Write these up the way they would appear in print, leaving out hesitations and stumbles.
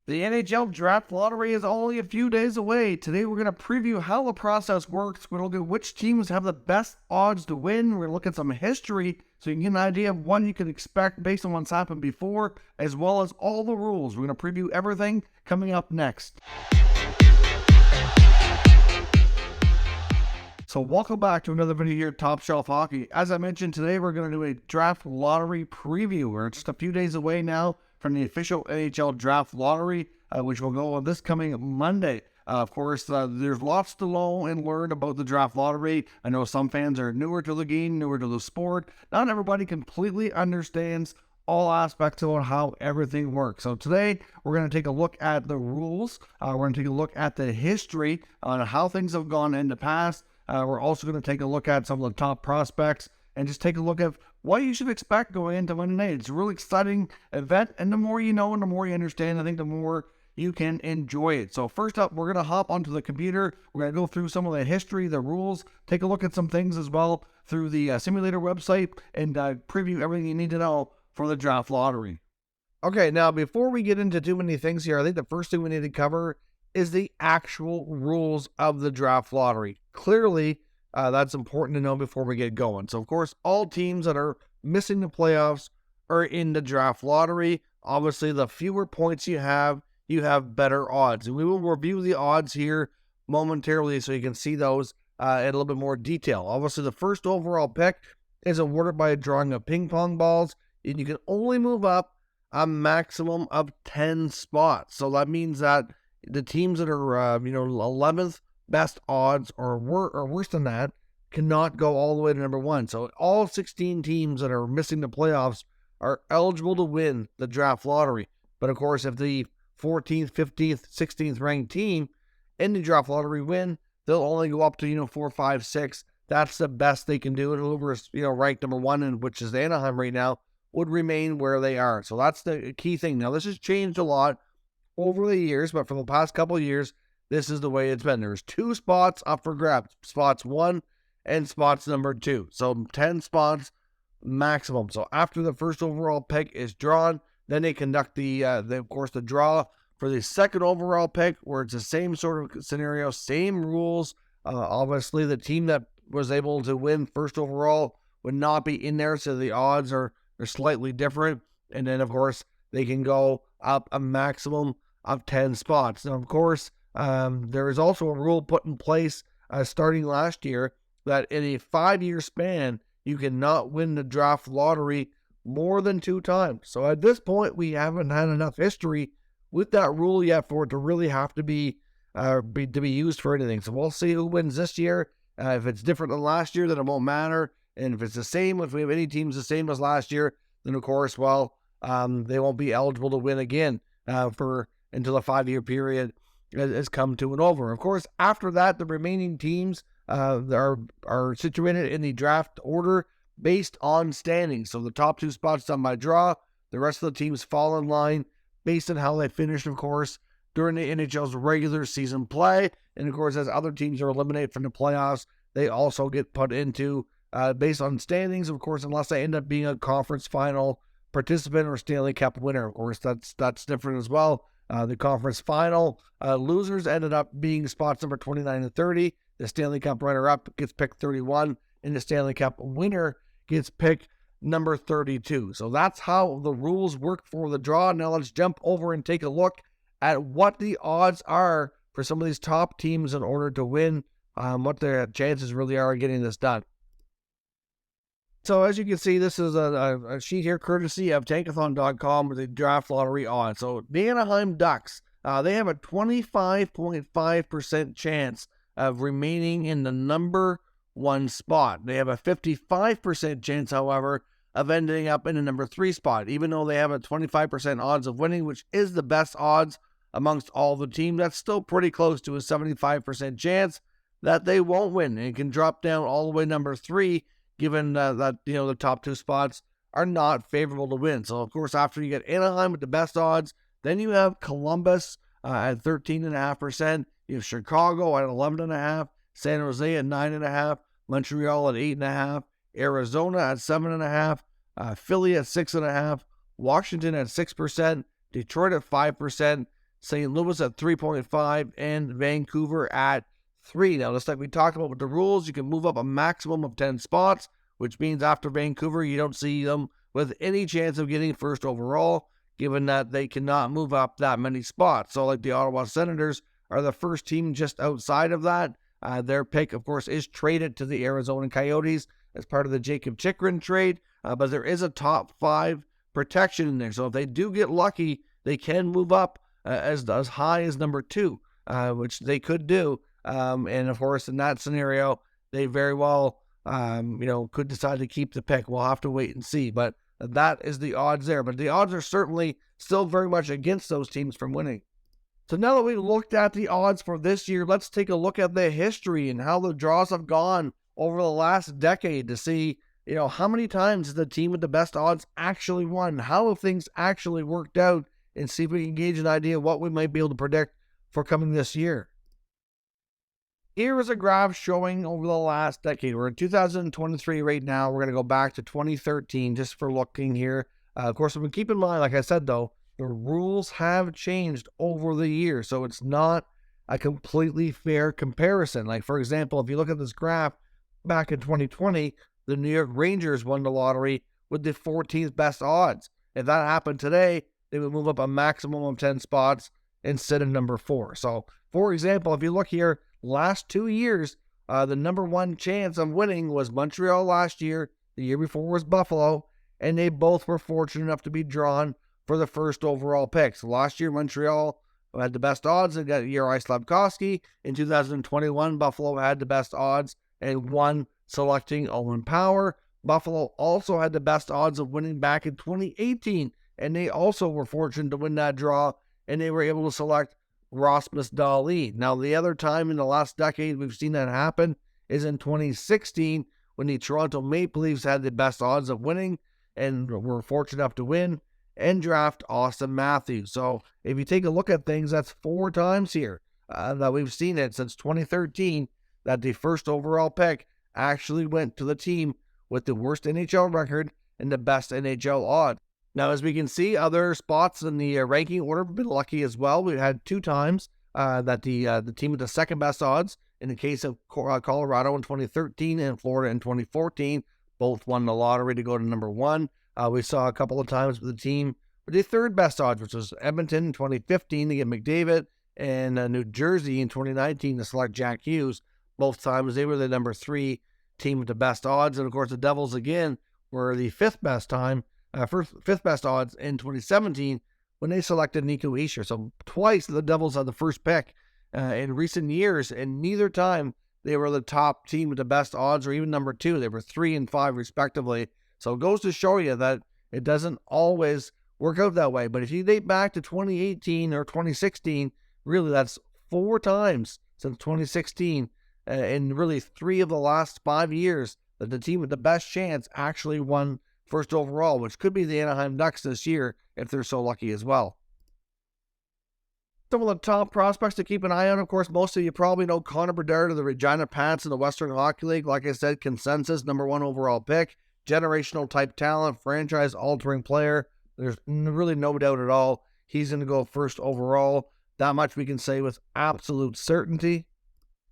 The NHL Draft Lottery is only a few days away. Today we're going to preview how the process works. We're going to look at which teams have the best odds to win. We're going to look at some history so you can get an idea of what you can expect based on what's happened before, as well as all the rules. We're going to preview everything coming up next. So welcome back to another video here at Top Shelf Hockey. As I mentioned, today we're going to do a Draft Lottery preview. We're just a few days away now from the official NHL Draft Lottery, which will go on this coming Monday. Of course, there's lots to know and learn about the Draft Lottery. I know some fans are newer to the game, newer to the sport. Not everybody completely understands all aspects of how everything works. So today, we're going to take a look at the rules. We're going to take a look at the history on how things have gone in the past. We're also going to take a look at some of the top prospects and just take a look at what you should expect going into Monday night. It's a really exciting event, and the more you know and the more you understand, I think the more you can enjoy it. So first up, we're going to hop onto the computer. We're going to go through some of the history, the rules, take a look at some things as well through the simulator website, and preview everything you need to know for the Draft Lottery. Okay, now before we get into too many things here, I think the first thing we need to cover is the actual rules of the Draft Lottery. Clearly, that's important to know before we get going. So, of course, all teams that are missing the playoffs are in the Draft Lottery. Obviously, the fewer points you have better odds. And we will review the odds here momentarily so you can see those in a little bit more detail. Obviously, the first overall pick is awarded by a drawing of ping pong balls, and you can only move up a maximum of 10 spots. So that means that the teams that are, 11th best odds or worse than that cannot go all the way to number 1. So all 16 teams that are missing the playoffs are eligible to win the Draft Lottery. But of course, if the 14th, 15th, 16th ranked team in the Draft Lottery win, they'll only go up to, 4, 5, 6. That's the best they can do. And whoever is, ranked number 1, and which is Anaheim right now, would remain where they are. So that's the key thing. Now, this has changed a lot over the years, but for the past couple of years, this is the way it's been. There's 2 spots up for grabs, spots 1 and spots number 2. So 10 spots maximum. So after the first overall pick is drawn, then they conduct the draw for the second overall pick, where it's the same sort of scenario, same rules. Obviously, the team that was able to win first overall would not be in there, so the odds are slightly different. And then, of course, they can go up a maximum of 10 spots. Now, of course, there is also a rule put in place starting last year that in a 5-year span, you cannot win the Draft Lottery more than 2 times. So at this point, we haven't had enough history with that rule yet for it to really have to be used for anything. So we'll see who wins this year. If it's different than last year, then it won't matter. And if it's the same, if we have any teams the same as last year, then of course, they won't be eligible to win again until the 5-year period has come to an over. Of course, after that, the remaining teams are situated in the draft order based on standings. So the top 2 spots done by draw. The rest of the teams fall in line based on how they finished, of course, during the NHL's regular season play. And of course, as other teams are eliminated from the playoffs, they also get put into based on standings, of course, unless they end up being a conference final participant or Stanley Cup winner. Of course, that's different as well. The conference final losers ended up being spots number 29 and 30. The Stanley Cup runner-up gets picked 31, and the Stanley Cup winner gets picked number 32. So that's how the rules work for the draw. Now let's jump over and take a look at what the odds are for some of these top teams in order to win, what their chances really are of getting this done. So as you can see, this is a sheet here courtesy of Tankathon.com with the Draft Lottery odds. So the Anaheim Ducks, they have a 25.5% chance of remaining in the number 1 spot. They have a 55% chance, however, of ending up in the number 3 spot. Even though they have a 25% odds of winning, which is the best odds amongst all the teams, that's still pretty close to a 75% chance that they won't win. And it can drop down all the way number 3, given that the top 2 spots are not favorable to win. So, of course, after you get Anaheim with the best odds, then you have Columbus at 13.5%. You have Chicago at 11.5%, San Jose at 9.5%, Montreal at 8.5%, Arizona at 7.5%, Philly at 6.5%, Washington at 6%, Detroit at 5%, St. Louis at 3.5, and Vancouver at 3. Now, just like we talked about with the rules, you can move up a maximum of 10 spots, which means after Vancouver, you don't see them with any chance of getting first overall, given that they cannot move up that many spots. So like the Ottawa Senators are the first team just outside of that. Their pick, of course, is traded to the Arizona Coyotes as part of the Jacob Chychrun trade, but there is a top 5 protection in there. So if they do get lucky, they can move up as high as number 2, which they could do. And of course, in that scenario, they very well, could decide to keep the pick. We'll have to wait and see, but that is the odds there. But the odds are certainly still very much against those teams from winning. So now that we've looked at the odds for this year, let's take a look at the history and how the draws have gone over the last decade to see, how many times has the team with the best odds actually won? How have things actually worked out? And see if we can gauge an idea of what we might be able to predict for coming this year. Here is a graph showing over the last decade. We're in 2023 right now. We're going to go back to 2013 just for looking here. Of course, keep in mind, like I said, though, the rules have changed over the years, so it's not a completely fair comparison. Like, for example, if you look at this graph, back in 2020, the New York Rangers won the lottery with the 14th best odds. If that happened today, they would move up a maximum of 10 spots instead of number 4. So, for example, if you look here, last 2 years, the number 1 chance of winning was Montreal last year. The year before was Buffalo, and they both were fortunate enough to be drawn for the first overall pick. So last year, Montreal had the best odds and got Jerard Fagerberg. In 2021, Buffalo had the best odds and won, selecting Owen Power. Buffalo also had the best odds of winning back in 2018, and they also were fortunate to win that draw, and they were able to select Rasmus Dahlin. Now, the other time in the last decade we've seen that happen is in 2016, when the Toronto Maple Leafs had the best odds of winning and were fortunate enough to win and draft Austin Matthews. So if you take a look at things, that's 4 times here that we've seen it since 2013 that the first overall pick actually went to the team with the worst NHL record and the best NHL odds. Now, as we can see, other spots in the ranking order have been lucky as well. We've had 2 times that the team with the second best odds, in the case of Colorado in 2013 and Florida in 2014, both won the lottery to go to number 1. We saw a couple of times with the team with the third best odds, which was Edmonton in 2015 to get McDavid, and New Jersey in 2019 to select Jack Hughes. Both times they were the number 3 team with the best odds. And of course, the Devils again were the 5th best odds in 2017 when they selected Nico Hischier. So twice the Devils had the first pick in recent years, and neither time they were the top team with the best odds or even number 2. They were 3 and 5 respectively. So it goes to show you that it doesn't always work out that way. But if you date back to 2018 or 2016, really that's 4 times since 2016, and really 3 of the last 5 years that the team with the best chance actually won first overall, which could be the Anaheim Ducks this year if they're so lucky as well. Some of the top prospects to keep an eye on, of course, most of you probably know Connor Bedard of the Regina Pats in the Western Hockey League. Like I said, consensus number 1 overall pick, generational type talent, franchise-altering player. There's really no doubt at all he's going to go first overall. That much we can say with absolute certainty.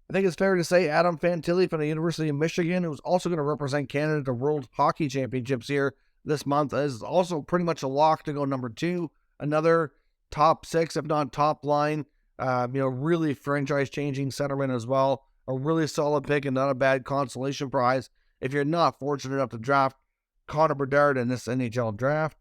I think it's fair to say Adam Fantilli from the University of Michigan, who's also going to represent Canada at the World Hockey Championships here this month, is also pretty much a lock to go number 2. Another top 6, if not top line, really franchise-changing centerman as well. A really solid pick and not a bad consolation prize if you're not fortunate enough to draft Connor Bedard in this NHL draft.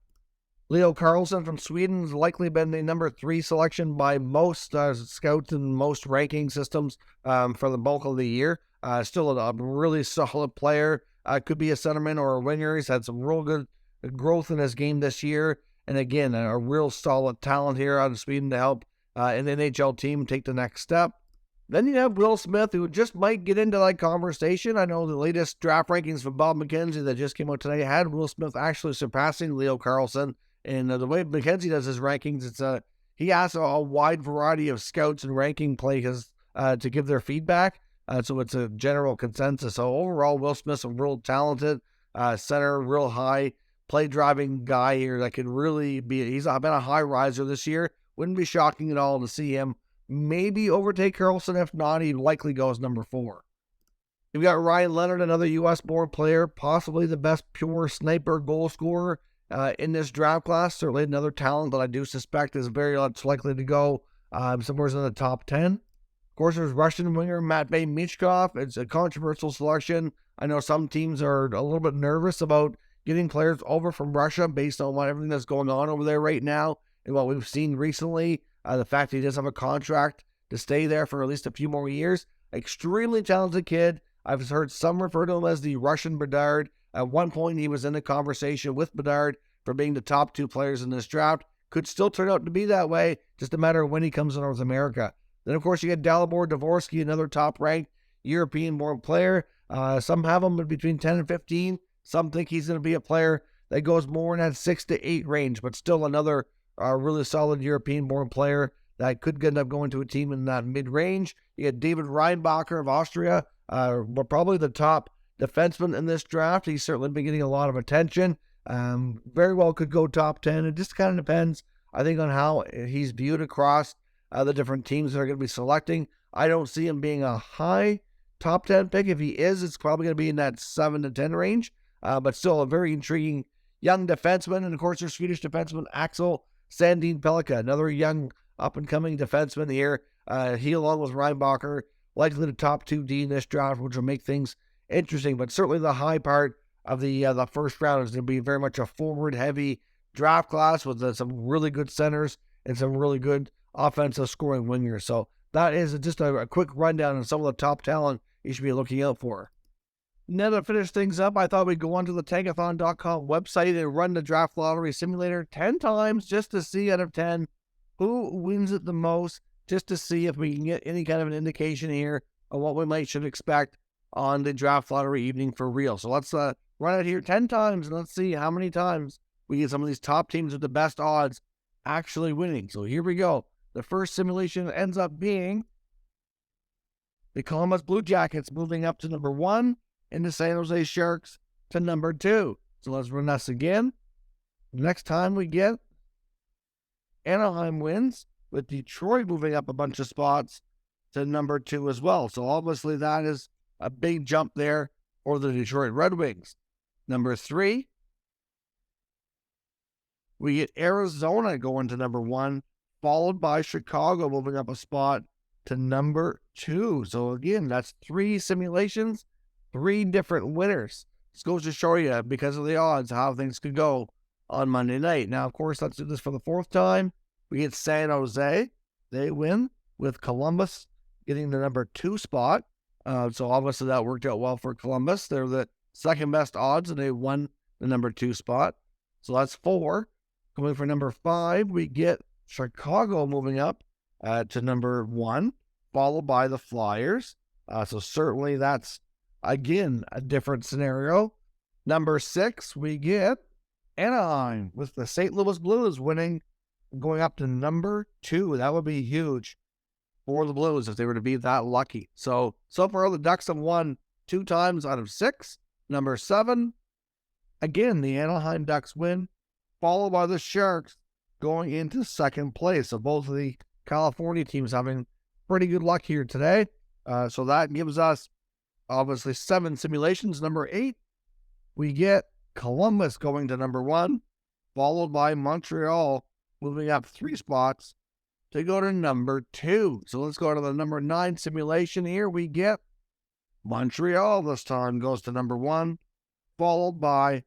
Leo Carlsson from Sweden has likely been the number 3 selection by most scouts and most ranking systems for the bulk of the year. Still a really solid player. Could be a centerman or a winger. He's had some real good growth in his game this year. And again, a real solid talent here out of Sweden to help an NHL team take the next step. Then you have Will Smith, who just might get into that conversation. I know the latest draft rankings from Bob McKenzie that just came out today had Will Smith actually surpassing Leo Carlsson. And the way McKenzie does his rankings, he asks a wide variety of scouts and ranking players to give their feedback. So it's a general consensus. So overall, Will Smith's a real talented center, real high play driving guy here that could really be. He's been a high riser this year. Wouldn't be shocking at all to see him maybe overtake Karlsson. If not, he likely goes number 4. You've got Ryan Leonard, another U.S.-born player, possibly the best pure sniper goal scorer in this draft class. Certainly another talent that I do suspect is very much likely to go somewhere in the top 10. Of course, there's Russian winger Matvei Michkov. It's a controversial selection. I know some teams are a little bit nervous about getting players over from Russia based on everything that's going on over there right now and what we've seen recently. The fact that he does have a contract to stay there for at least a few more years. Extremely talented kid. I've heard some refer to him as the Russian Bedard. At one point, he was in a conversation with Bedard for being the top 2 players in this draft. Could still turn out to be that way, just a matter of when he comes to North America. Then, of course, you get Dalibor Dvorsky, another top-ranked European-born player. Some have him between 10 and 15. Some think he's going to be a player that goes more in that 6 to 8 range, but still another really solid European-born player that could end up going to a team in that mid-range. You get David Reinbacher of Austria, but probably the top defenseman in this draft. He's certainly been getting a lot of attention. Very well could go top 10. It just kind of depends, I think, on how he's viewed across the different teams that are going to be selecting. I don't see him being a high top 10 pick. If he is, it's probably going to be in that 7 to 10 range, but still a very intriguing young defenseman. And, of course, there's Swedish defenseman Axel Sandin Pellikka, another young up-and-coming defenseman here. He, along with Reinbacher, likely the top 2D in this draft, which will make things interesting. But certainly the high part of the first round is going to be very much a forward-heavy draft class with some really good centers and some really good offensive scoring wingers. So that is just a quick rundown of some of the top talent you should be looking out for. Now to finish things up, I thought we'd go onto the Tankathon.com website and run the Draft Lottery Simulator 10 times just to see out of 10 who wins it the most, just to see if we can get any kind of an indication here of what we should expect on the Draft Lottery evening for real. So let's run it here 10 times and let's see how many times we get some of these top teams with the best odds actually winning. So here we go. The first simulation ends up being the Columbus Blue Jackets moving up to number 1 and the San Jose Sharks to number 2. So let's run this again. Next time we get Anaheim wins, with Detroit moving up a bunch of spots to number 2 as well. So obviously that is a big jump there for the Detroit Red Wings. Number 3, we get Arizona going to number 1, followed by Chicago moving up a spot to number 2. So again, that's 3 simulations, 3 different winners. This goes to show you, because of the odds, how things could go on Monday night. Now, of course, let's do this for the 4th time. We get San Jose. They win, with Columbus getting the number 2 spot. So obviously that worked out well for Columbus. They're the second best odds, and they won the number 2 spot. So that's 4. Coming for number 5, we get Chicago moving up to number 1, followed by the Flyers. So certainly that's, again, a different scenario. Number 6, we get Anaheim, with the St. Louis Blues winning, going up to number 2. That would be huge for the Blues if they were to be that lucky. So far the Ducks have won 2 times out of 6. Number 7, again, the Anaheim Ducks win, followed by the Sharks going into second place. So both of the California teams having pretty good luck here today. So that gives us, obviously, 7 simulations. Number 8, we get Columbus going to number 1, followed by Montreal moving up 3 spots to go to number 2. So let's go to the number 9 simulation here. We get Montreal this time goes to number 1, followed by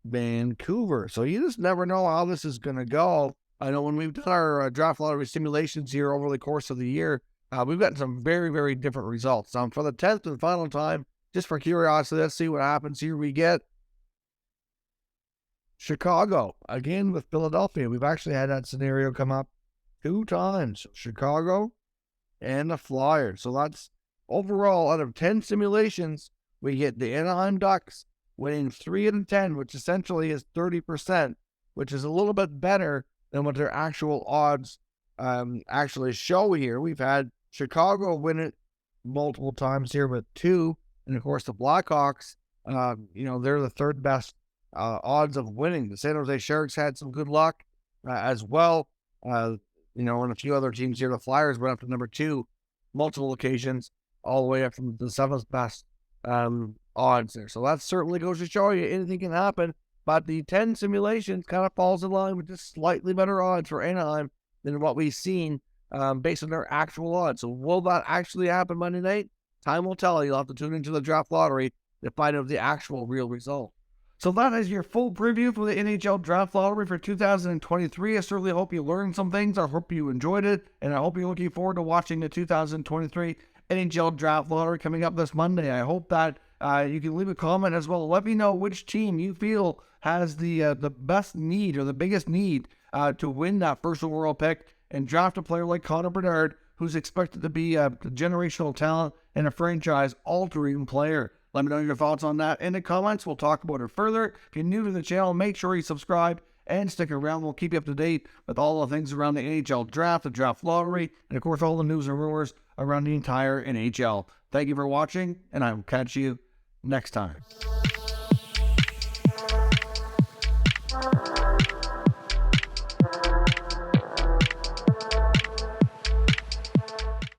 Vancouver. So you just never know how this is going to go. I know when we've done our draft lottery simulations here over the course of the year, we've gotten some very, very different results. For the 10th and final time, just for curiosity, let's see what happens here. We get Chicago, again with Philadelphia. We've actually had that scenario come up 2 times. Chicago and the Flyers. So that's overall, out of 10 simulations, we get the Anaheim Ducks winning 3 out of 10, which essentially is 30%, which is a little bit better than what their actual odds actually show here. We've had Chicago win it multiple times here with 2, and of course the Blackhawks, they're the 3rd best odds of winning. The San Jose Sharks had some good luck as well. and a few other teams here. The Flyers went up to number 2 multiple occasions, all the way up from the 7th best odds there. So that certainly goes to show you anything can happen. But the 10 simulations kind of falls in line with just slightly better odds for Anaheim than what we've seen based on their actual odds. So will that actually happen Monday night? Time will tell. You'll have to tune into the draft lottery to find out the actual real result. So that is your full preview for the NHL Draft Lottery for 2023. I certainly hope you learned some things. I hope you enjoyed it. And I hope you're looking forward to watching the 2023 NHL Draft Lottery coming up this Monday. I hope that you can leave a comment as well. Let me know which team you feel has the best need or the biggest need to win that first overall pick and draft a player like Connor Bedard, who's expected to be a generational talent and a franchise-altering player. Let me know your thoughts on that in the comments. We'll talk about it further. If you're new to the channel, make sure you subscribe and stick around. We'll keep you up to date with all the things around the NHL Draft, the Draft Lottery, and of course all the news and rumors around the entire NHL. Thank you for watching, and I will catch you next time.